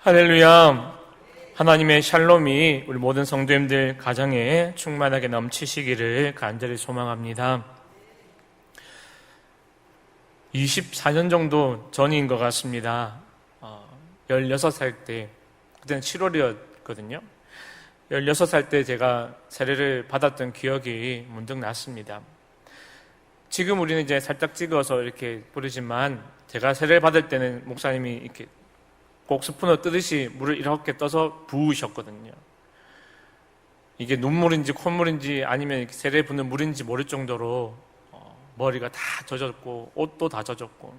할렐루야. 하나님의 샬롬이 우리 모든 성도님들 가정에 충만하게 넘치시기를 간절히 소망합니다. 24년 정도 전인 것 같습니다. 16살 때, 그때는 7월이었거든요. 16살 때 제가 세례를 받았던 기억이 문득 났습니다. 지금 우리는 이제 살짝 찍어서 이렇게 부르지만, 제가 세례를 받을 때는 목사님이 이렇게 꼭 스푼으로 뜨듯이 물을 이렇게 떠서 부으셨거든요. 이게 눈물인지 콧물인지 아니면 세례 붓는 물인지 모를 정도로 머리가 다 젖었고 옷도 다 젖었고,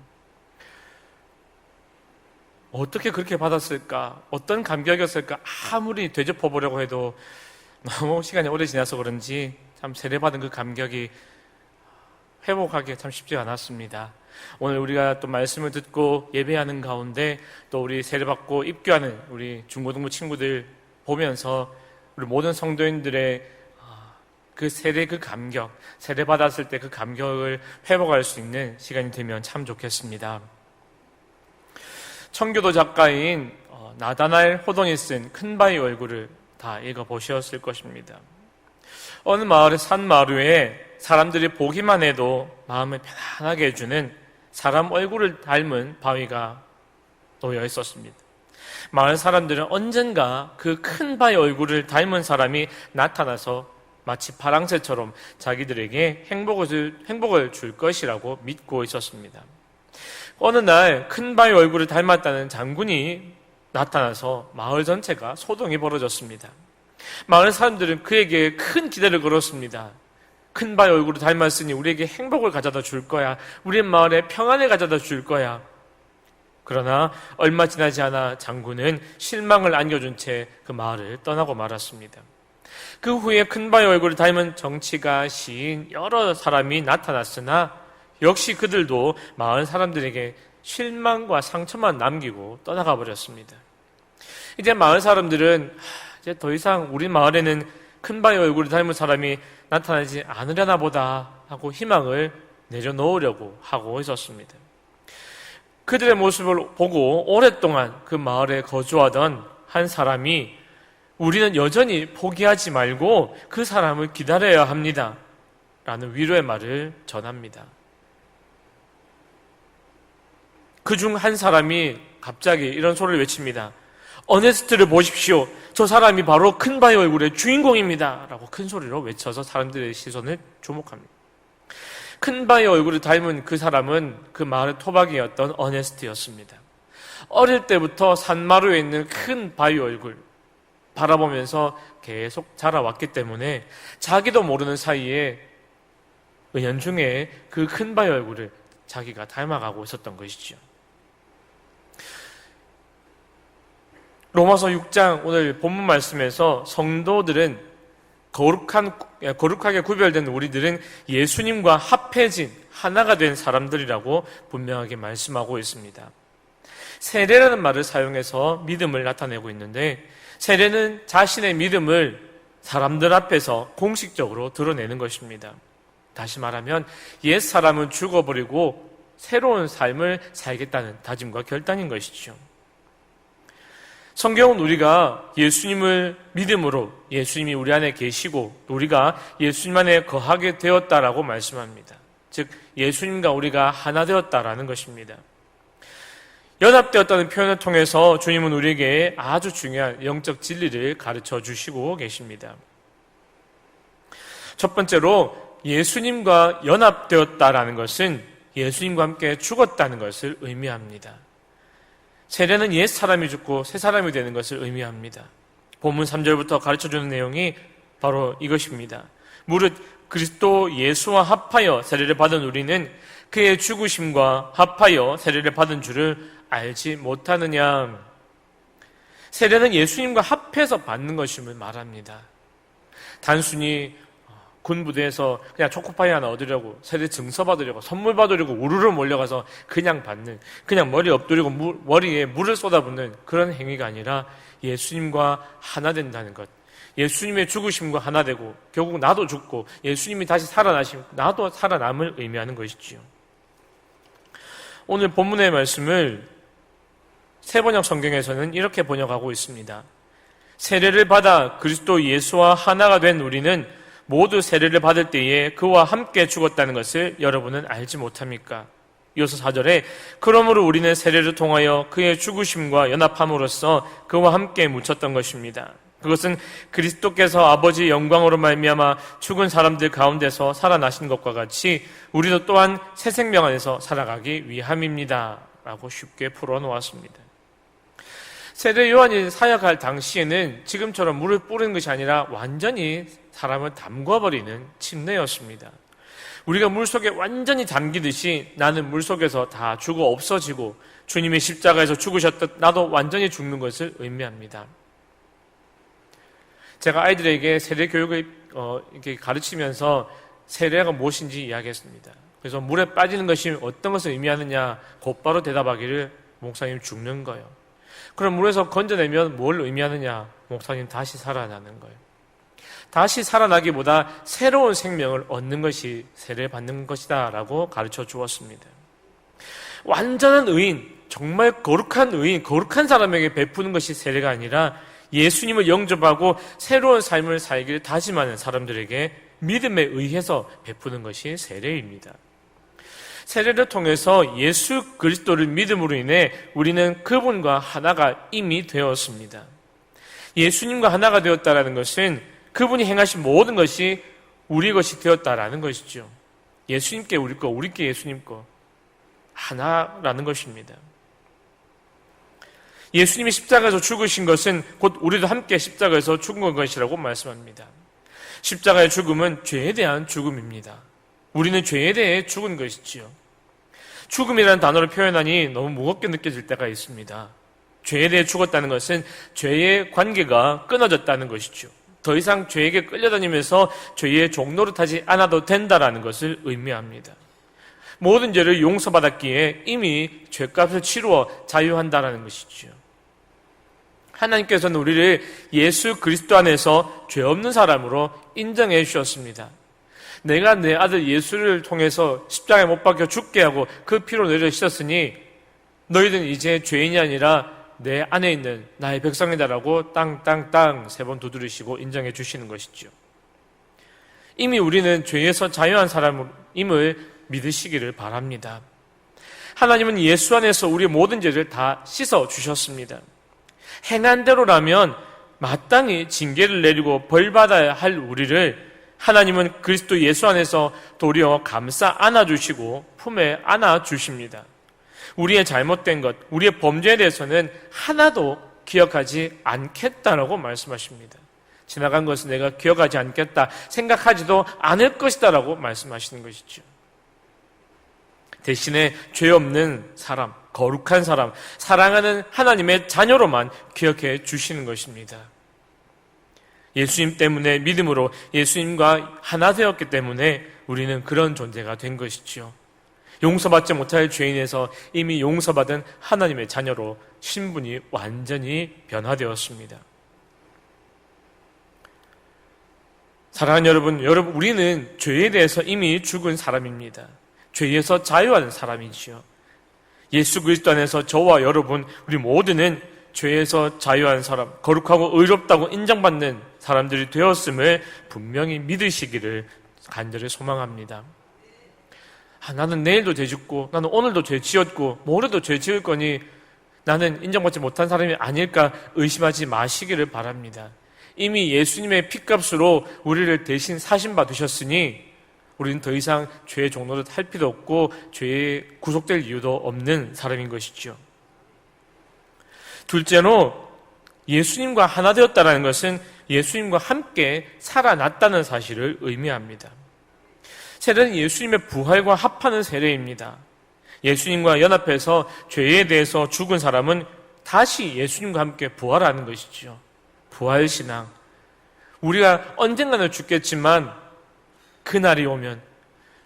어떻게 그렇게 받았을까? 어떤 감격이었을까? 아무리 되짚어보려고 해도 너무 시간이 오래 지나서 그런지 참 세례 받은 그 감격이 회복하기가 참 쉽지 않았습니다. 오늘 우리가 또 말씀을 듣고 예배하는 가운데 또 우리 세례받고 입교하는 우리 중고등부 친구들 보면서 우리 모든 성도인들의 그 세례 그 감격, 세례받았을 때 그 감격을 회복할 수 있는 시간이 되면 참 좋겠습니다. 청교도 작가인 나다나엘 호돈이 쓴 큰바위 얼굴을 다 읽어보셨을 것입니다. 어느 마을의 산마루에 사람들이 보기만 해도 마음을 편안하게 해주는 사람 얼굴을 닮은 바위가 놓여 있었습니다. 마을 사람들은 언젠가 그 큰 바위 얼굴을 닮은 사람이 나타나서 마치 파랑새처럼 자기들에게 행복을 줄 것이라고 믿고 있었습니다. 어느 날 큰 바위 얼굴을 닮았다는 장군이 나타나서 마을 전체가 소동이 벌어졌습니다. 마을 사람들은 그에게 큰 기대를 걸었습니다. 큰 바위 얼굴을 닮았으니 우리에게 행복을 가져다 줄 거야. 우리 마을에 평안을 가져다 줄 거야. 그러나 얼마 지나지 않아 장군은 실망을 안겨준 채 그 마을을 떠나고 말았습니다. 그 후에 큰 바위 얼굴을 닮은 정치가, 시인, 여러 사람이 나타났으나 역시 그들도 마을 사람들에게 실망과 상처만 남기고 떠나가 버렸습니다. 이제 마을 사람들은 이제 더 이상 우리 마을에는 큰 바위 얼굴을 닮은 사람이 나타나지 않으려나 보다 하고 희망을 내려놓으려고 하고 있었습니다. 그들의 모습을 보고 오랫동안 그 마을에 거주하던 한 사람이 우리는 여전히 포기하지 말고 그 사람을 기다려야 합니다 라는 위로의 말을 전합니다. 그중 한 사람이 갑자기 이런 소리를 외칩니다. 어네스트를 보십시오. 저 사람이 바로 큰 바위 얼굴의 주인공입니다 라고 큰 소리로 외쳐서 사람들의 시선을 주목합니다. 큰 바위 얼굴을 닮은 그 사람은 그 마을의 토박이였던 어네스트였습니다. 어릴 때부터 산마루에 있는 큰 바위 얼굴 바라보면서 계속 자라왔기 때문에 자기도 모르는 사이에 은연중에 그 큰 바위 얼굴을 자기가 닮아가고 있었던 것이죠. 로마서 6장 오늘 본문 말씀에서 성도들은 거룩하게 구별된 우리들은 예수님과 합해진 하나가 된 사람들이라고 분명하게 말씀하고 있습니다. 세례라는 말을 사용해서 믿음을 나타내고 있는데, 세례는 자신의 믿음을 사람들 앞에서 공식적으로 드러내는 것입니다. 다시 말하면 옛 사람은 죽어버리고 새로운 삶을 살겠다는 다짐과 결단인 것이죠. 성경은 우리가 예수님을 믿음으로 예수님이 우리 안에 계시고 우리가 예수님 안에 거하게 되었다라고 말씀합니다. 즉 예수님과 우리가 하나 되었다라는 것입니다. 연합되었다는 표현을 통해서 주님은 우리에게 아주 중요한 영적 진리를 가르쳐 주시고 계십니다. 첫 번째로 예수님과 연합되었다라는 것은 예수님과 함께 죽었다는 것을 의미합니다. 세례는 옛 사람이 죽고 새 사람이 되는 것을 의미합니다. 본문 3절부터 가르쳐주는 내용이 바로 이것입니다. 무릇 그리스도 예수와 합하여 세례를 받은 우리는 그의 죽으심과 합하여 세례를 받은 줄을 알지 못하느냐. 세례는 예수님과 합해서 받는 것임을 말합니다. 단순히 군부대에서 그냥 초코파이 하나 얻으려고, 세례 증서 받으려고, 선물 받으려고 우르르 몰려가서 그냥 받는, 그냥 머리 엎드리고 머리에 물을 쏟아붓는 그런 행위가 아니라 예수님과 하나 된다는 것, 예수님의 죽으심과 하나 되고 결국 나도 죽고 예수님이 다시 살아나시면 나도 살아남을 의미하는 것이지요. 오늘 본문의 말씀을 세번역 성경에서는 이렇게 번역하고 있습니다. 세례를 받아 그리스도 예수와 하나가 된 우리는 모두 세례를 받을 때에 그와 함께 죽었다는 것을 여러분은 알지 못합니까? 이어서 4절에 그러므로 우리는 세례를 통하여 그의 죽으심과 연합함으로써 그와 함께 묻혔던 것입니다. 그것은 그리스도께서 아버지의 영광으로 말미암아 죽은 사람들 가운데서 살아나신 것과 같이 우리도 또한 새 생명 안에서 살아가기 위함입니다. 라고 쉽게 풀어놓았습니다. 세례 요한이 사역할 당시에는 지금처럼 물을 뿌리는 것이 아니라 완전히 사람을 담궈버리는 침례였습니다. 우리가 물속에 완전히 잠기듯이 나는 물속에서 다 죽어 없어지고 주님이 십자가에서 죽으셨듯 나도 완전히 죽는 것을 의미합니다. 제가 아이들에게 세례 교육을 이렇게 가르치면서 세례가 무엇인지 이야기했습니다. 그래서 물에 빠지는 것이 어떤 것을 의미하느냐 곧바로 대답하기를 목사님 죽는 거예요. 그럼 물에서 건져내면 뭘 의미하느냐? 목사님 다시 살아나는 거예요. 다시 살아나기보다 새로운 생명을 얻는 것이 세례를 받는 것이다 라고 가르쳐 주었습니다. 완전한 의인, 정말 거룩한 의인, 거룩한 사람에게 베푸는 것이 세례가 아니라 예수님을 영접하고 새로운 삶을 살기를 다짐하는 사람들에게 믿음에 의해서 베푸는 것이 세례입니다. 세례를 통해서 예수 그리스도를 믿음으로 인해 우리는 그분과 하나가 이미 되었습니다. 예수님과 하나가 되었다는 것은 그분이 행하신 모든 것이 우리 것이 되었다라는 것이죠. 예수님께 우리 거, 우리께 예수님 거 하나라는 것입니다. 예수님이 십자가에서 죽으신 것은 곧 우리도 함께 십자가에서 죽은 것이라고 말씀합니다. 십자가의 죽음은 죄에 대한 죽음입니다. 우리는 죄에 대해 죽은 것이지요. 죽음이라는 단어를 표현하니 너무 무겁게 느껴질 때가 있습니다. 죄에 대해 죽었다는 것은 죄의 관계가 끊어졌다는 것이죠. 더 이상 죄에게 끌려다니면서 죄의 종노릇하지 않아도 된다는 것을 의미합니다. 모든 죄를 용서받았기에 이미 죄값을 치루어 자유한다는 것이죠. 하나님께서는 우리를 예수 그리스도 안에서 죄 없는 사람으로 인정해 주셨습니다. 내가 내 아들 예수를 통해서 십자가에 못 박혀 죽게 하고 그 피로 너희를 씻었으니 너희들은 이제 죄인이 아니라 내 안에 있는 나의 백성이다라고 땅땅땅 3번 두드리시고 인정해 주시는 것이죠. 이미 우리는 죄에서 자유한 사람임을 믿으시기를 바랍니다. 하나님은 예수 안에서 우리의 모든 죄를 다 씻어 주셨습니다. 행한 대로라면 마땅히 징계를 내리고 벌받아야 할 우리를 하나님은 그리스도 예수 안에서 도리어 감싸 안아주시고 품에 안아주십니다. 우리의 잘못된 것, 우리의 범죄에 대해서는 하나도 기억하지 않겠다라고 말씀하십니다. 지나간 것은 내가 기억하지 않겠다, 생각하지도 않을 것이다 라고 말씀하시는 것이죠. 대신에 죄 없는 사람, 거룩한 사람, 사랑하는 하나님의 자녀로만 기억해 주시는 것입니다. 예수님 때문에 믿음으로 예수님과 하나 되었기 때문에 우리는 그런 존재가 된 것이지요. 용서받지 못할 죄인에서 이미 용서받은 하나님의 자녀로 신분이 완전히 변화되었습니다. 사랑하는 여러분, 우리는 죄에 대해서 이미 죽은 사람입니다. 죄에서 자유하는 사람이지요. 예수 그리스도 안에서 저와 여러분, 우리 모두는 죄에서 자유한 사람, 거룩하고 의롭다고 인정받는 사람들이 되었음을 분명히 믿으시기를 간절히 소망합니다. 나는 내일도 죄 짓고, 나는 오늘도 죄 지었고, 모레도 죄 지을 거니 나는 인정받지 못한 사람이 아닐까 의심하지 마시기를 바랍니다. 이미 예수님의 피값으로 우리를 대신 사신 바 되셨으니 우리는 더 이상 죄의 종로를 할 필요 없고 죄에 구속될 이유도 없는 사람인 것이죠. 둘째로 예수님과 하나 되었다는 것은 예수님과 함께 살아났다는 사실을 의미합니다. 세례는 예수님의 부활과 합하는 세례입니다. 예수님과 연합해서 죄에 대해서 죽은 사람은 다시 예수님과 함께 부활하는 것이죠. 부활신앙. 우리가 언젠가는 죽겠지만 그날이 오면,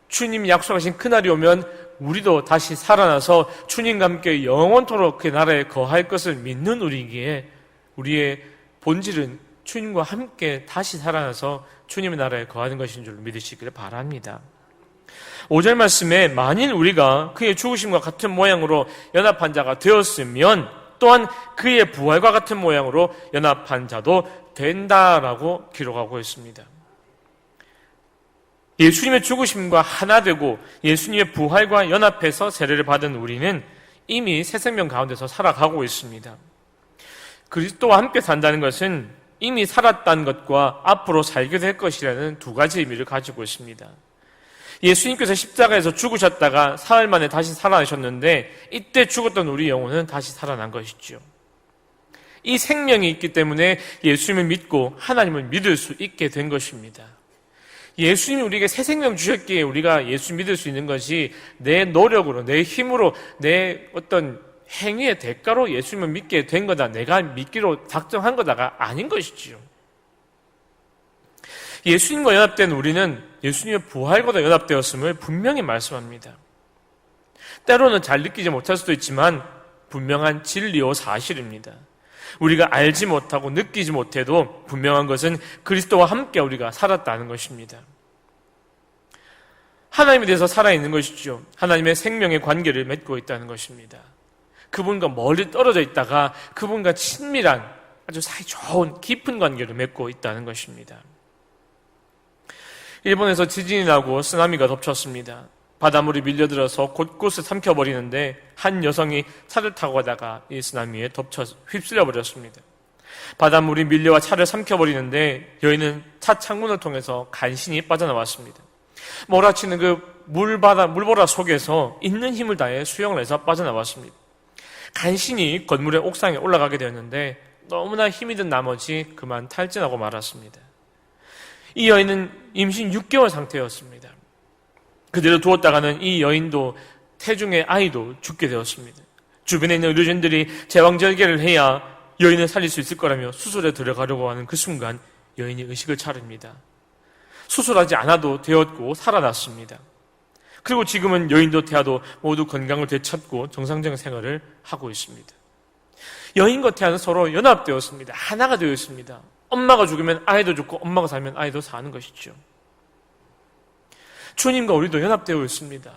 주님이 약속하신 그날이 오면 우리도 다시 살아나서 주님과 함께 영원토록 그 나라에 거할 것을 믿는 우리이기에 우리의 본질은 주님과 함께 다시 살아나서 주님의 나라에 거하는 것인 줄 믿으시기를 바랍니다. 5절 말씀에 만일 우리가 그의 죽으심과 같은 모양으로 연합한 자가 되었으면 또한 그의 부활과 같은 모양으로 연합한 자도 된다라고 기록하고 있습니다. 예수님의 죽으심과 하나 되고 예수님의 부활과 연합해서 세례를 받은 우리는 이미 새 생명 가운데서 살아가고 있습니다. 그리스도와 함께 산다는 것은 이미 살았다는 것과 앞으로 살게 될 것이라는 두 가지 의미를 가지고 있습니다. 예수님께서 십자가에서 죽으셨다가 사흘 만에 다시 살아나셨는데 이때 죽었던 우리 영혼은 다시 살아난 것이죠. 이 생명이 있기 때문에 예수님을 믿고 하나님을 믿을 수 있게 된 것입니다. 예수님이 우리에게 새 생명 주셨기에 우리가 예수 믿을 수 있는 것이 내 노력으로, 내 힘으로, 내 어떤 행위의 대가로 예수님을 믿게 된 거다, 내가 믿기로 작정한 거다가 아닌 것이지요. 예수님과 연합된 우리는 예수님의 부활과 연합되었음을 분명히 말씀합니다. 때로는 잘 느끼지 못할 수도 있지만 분명한 진리요 사실입니다. 우리가 알지 못하고 느끼지 못해도 분명한 것은 그리스도와 함께 우리가 살았다는 것입니다. 하나님에 대해서 살아있는 것이죠. 하나님의 생명의 관계를 맺고 있다는 것입니다. 그분과 멀리 떨어져 있다가 그분과 친밀한 아주 사이 좋은 깊은 관계를 맺고 있다는 것입니다. 일본에서 지진이 나고 쓰나미가 덮쳤습니다. 바닷물이 밀려들어서 곳곳을 삼켜버리는데 한 여성이 차를 타고 가다가 이 쓰나미에 덮쳐 휩쓸려 버렸습니다. 바닷물이 밀려와 차를 삼켜버리는데 여인은 차 창문을 통해서 간신히 빠져나왔습니다. 몰아치는 그 물보라 속에서 있는 힘을 다해 수영을 해서 빠져나왔습니다. 간신히 건물의 옥상에 올라가게 되었는데 너무나 힘이 든 나머지 그만 탈진하고 말았습니다. 이 여인은 임신 6개월 상태였습니다. 그대로 두었다가는 이 여인도 태중의 아이도 죽게 되었습니다. 주변에 있는 의료진들이 제왕절개를 해야 여인을 살릴 수 있을 거라며 수술에 들어가려고 하는 그 순간 여인이 의식을 차립니다. 수술하지 않아도 되었고 살아났습니다. 그리고 지금은 여인도 태아도 모두 건강을 되찾고 정상적인 생활을 하고 있습니다. 여인과 태아는 서로 연합되었습니다. 하나가 되어 있습니다. 엄마가 죽으면 아이도 죽고 엄마가 살면 아이도 사는 것이죠. 주님과 우리도 연합되어 있습니다.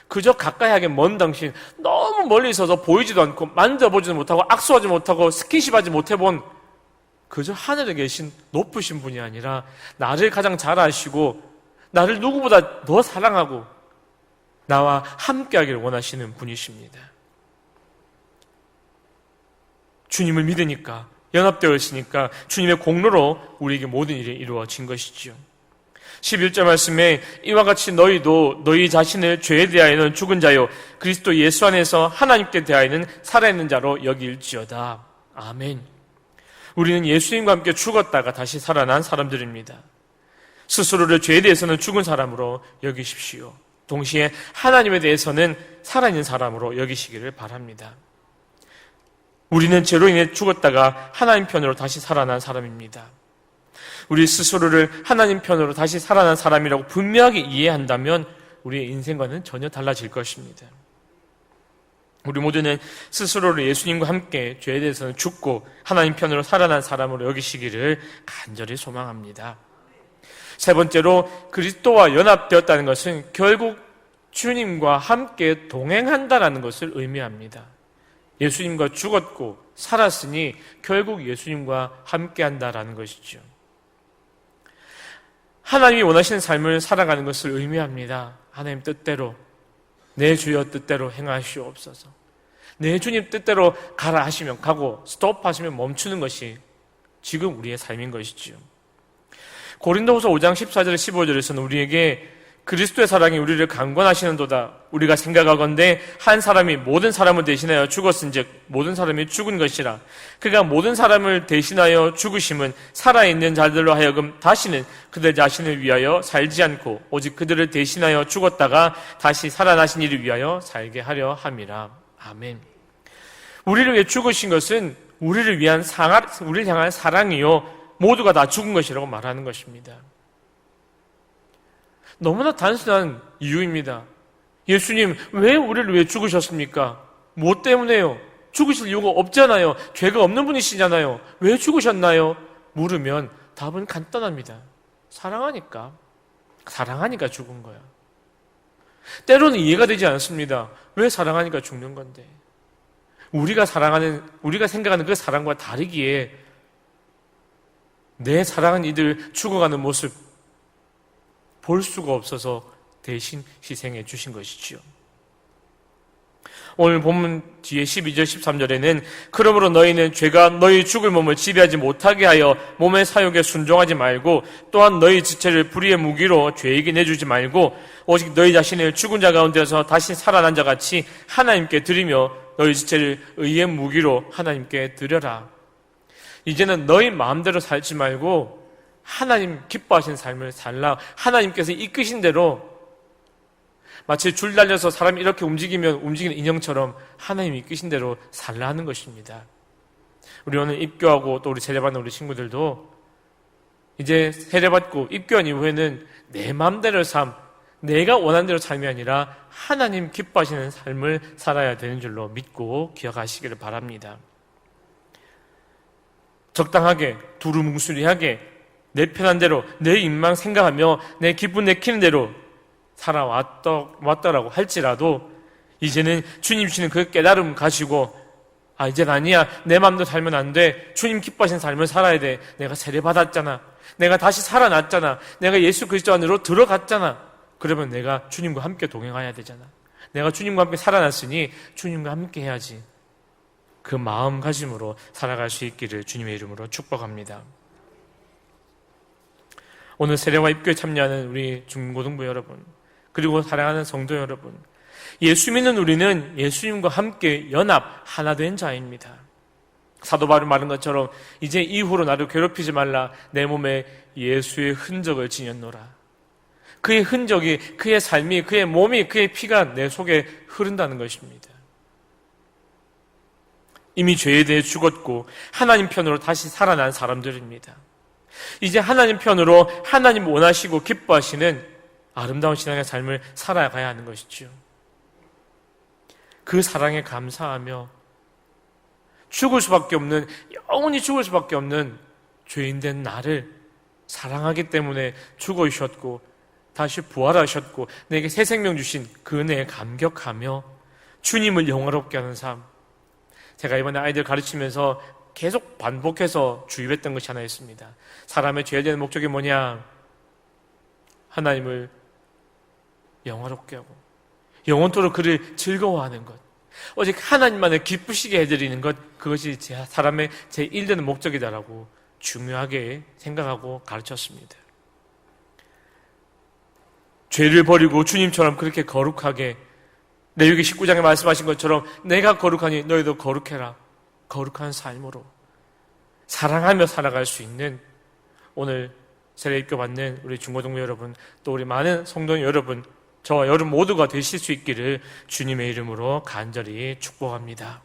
그저 가까이 하긴 먼 당신, 너무 멀리 있어서 보이지도 않고 만져보지도 못하고 악수하지 못하고 스킨십하지 못해본 그저 하늘에 계신 높으신 분이 아니라 나를 가장 잘 아시고 나를 누구보다 더 사랑하고 나와 함께하기를 원하시는 분이십니다. 주님을 믿으니까 연합되어 있으니까 주님의 공로로 우리에게 모든 일이 이루어진 것이지요. 11절 말씀에 이와 같이 너희도 너희 자신을 죄에 대하여는 죽은 자요 그리스도 예수 안에서 하나님께 대하여는 살아있는 자로 여길지어다. 아멘. 우리는 예수님과 함께 죽었다가 다시 살아난 사람들입니다. 스스로를 죄에 대해서는 죽은 사람으로 여기십시오. 동시에 하나님에 대해서는 살아있는 사람으로 여기시기를 바랍니다. 우리는 죄로 인해 죽었다가 하나님 편으로 다시 살아난 사람입니다. 우리 스스로를 하나님 편으로 다시 살아난 사람이라고 분명하게 이해한다면 우리의 인생과는 전혀 달라질 것입니다. 우리 모두는 스스로를 예수님과 함께 죄에 대해서는 죽고 하나님 편으로 살아난 사람으로 여기시기를 간절히 소망합니다. 세 번째로 그리스도와 연합되었다는 것은 결국 주님과 함께 동행한다는 것을 의미합니다. 예수님과 죽었고 살았으니 결국 예수님과 함께한다라는 것이죠. 하나님이 원하시는 삶을 살아가는 것을 의미합니다. 하나님 뜻대로 내 주여 뜻대로 행하시옵소서. 내 주님 뜻대로 가라 하시면 가고 스톱 하시면 멈추는 것이 지금 우리의 삶인 것이지요. 고린도후서 5장 14절 15절에서는 우리에게 그리스도의 사랑이 우리를 강권하시는도다. 우리가 생각하건대 한 사람이 모든 사람을 대신하여 죽었은즉 모든 사람이 죽은 것이라. 그가 모든 사람을 대신하여 죽으심은 살아있는 자들로 하여금 다시는 그들 자신을 위하여 살지 않고 오직 그들을 대신하여 죽었다가 다시 살아나신 이를 위하여 살게 하려 함이라. 아멘. 우리를 위해 죽으신 것은 우리를 향한 사랑이요 모두가 다 죽은 것이라고 말하는 것입니다. 너무나 단순한 이유입니다. 예수님, 왜 우리를 위해 죽으셨습니까? 무엇 때문에요? 죽으실 이유가 없잖아요. 죄가 없는 분이시잖아요. 왜 죽으셨나요? 물으면 답은 간단합니다. 사랑하니까. 사랑하니까 죽은 거야. 때로는 이해가 되지 않습니다. 왜 사랑하니까 죽는 건데? 우리가 생각하는 그 사랑과 다르기에 내 사랑하는 이들 죽어가는 모습 볼 수가 없어서 대신 희생해 주신 것이지요. 오늘 본문 뒤에 12절 13절에는 그러므로 너희는 죄가 너희 죽을 몸을 지배하지 못하게 하여 몸의 사욕에 순종하지 말고 또한 너희 지체를 불의의 무기로 죄에게 내주지 말고 오직 너희 자신을 죽은 자 가운데서 다시 살아난 자 같이 하나님께 드리며 너희 지체를 의의 무기로 하나님께 드려라. 이제는 너희 마음대로 살지 말고 하나님 기뻐하시는 삶을 살라. 하나님께서 이끄신 대로 마치 줄 달려서 사람이 이렇게 움직이면 움직이는 인형처럼 하나님이 이끄신 대로 살라 하는 것입니다. 우리 오늘 입교하고 또 우리 세례받는 우리 친구들도 이제 세례받고 입교한 이후에는 내 마음대로 내가 원하는 대로 삶이 아니라 하나님 기뻐하시는 삶을 살아야 되는 줄로 믿고 기억하시기를 바랍니다. 적당하게 두루뭉술하게 내 편한 대로 내 입만 생각하며 내 기분 내키는 대로 살아왔더라고 할지라도 이제는 주님 주시는 그 깨달음 가지고 이젠 아니야, 내 마음대로 살면 안 돼, 주님 기뻐하시는 삶을 살아야 돼, 내가 세례받았잖아, 내가 다시 살아났잖아, 내가 예수 그리스도 안으로 들어갔잖아, 그러면 내가 주님과 함께 동행해야 되잖아, 내가 주님과 함께 살아났으니 주님과 함께 해야지, 그 마음가짐으로 살아갈 수 있기를 주님의 이름으로 축복합니다. 오늘 세례와 입교에 참여하는 우리 중고등부 여러분, 그리고 사랑하는 성도 여러분, 예수 믿는 우리는 예수님과 함께 연합 하나 된 자입니다. 사도 바울이 말한 것처럼 이제 이후로 나를 괴롭히지 말라, 내 몸에 예수의 흔적을 지녔노라. 그의 흔적이, 그의 삶이, 그의 몸이, 그의 피가 내 속에 흐른다는 것입니다. 이미 죄에 대해 죽었고 하나님 편으로 다시 살아난 사람들입니다. 이제 하나님 편으로 하나님 원하시고 기뻐하시는 아름다운 신앙의 삶을 살아가야 하는 것이죠. 그 사랑에 감사하며 죽을 수밖에 없는, 영원히 죽을 수밖에 없는 죄인된 나를 사랑하기 때문에 죽어주셨고 다시 부활하셨고 내게 새 생명 주신 그 은혜에 감격하며 주님을 영화롭게 하는 삶. 제가 이번에 아이들 가르치면서 계속 반복해서 주입했던 것이 하나 있습니다. 사람의 죄에 대한 목적이 뭐냐? 하나님을 영화롭게 하고 영원토록 그를 즐거워하는 것, 오직 하나님만을 기쁘시게 해드리는 것, 그것이 사람의 제1되는 목적이다라고 중요하게 생각하고 가르쳤습니다. 죄를 버리고 주님처럼 그렇게 거룩하게, 레위기 19장에 말씀하신 것처럼 내가 거룩하니 너희도 거룩해라, 거룩한 삶으로 사랑하며 살아갈 수 있는 오늘 세례 입교 받는 우리 중고등부 여러분, 또 우리 많은 성도 여러분, 저와 여러분 모두가 되실 수 있기를 주님의 이름으로 간절히 축복합니다.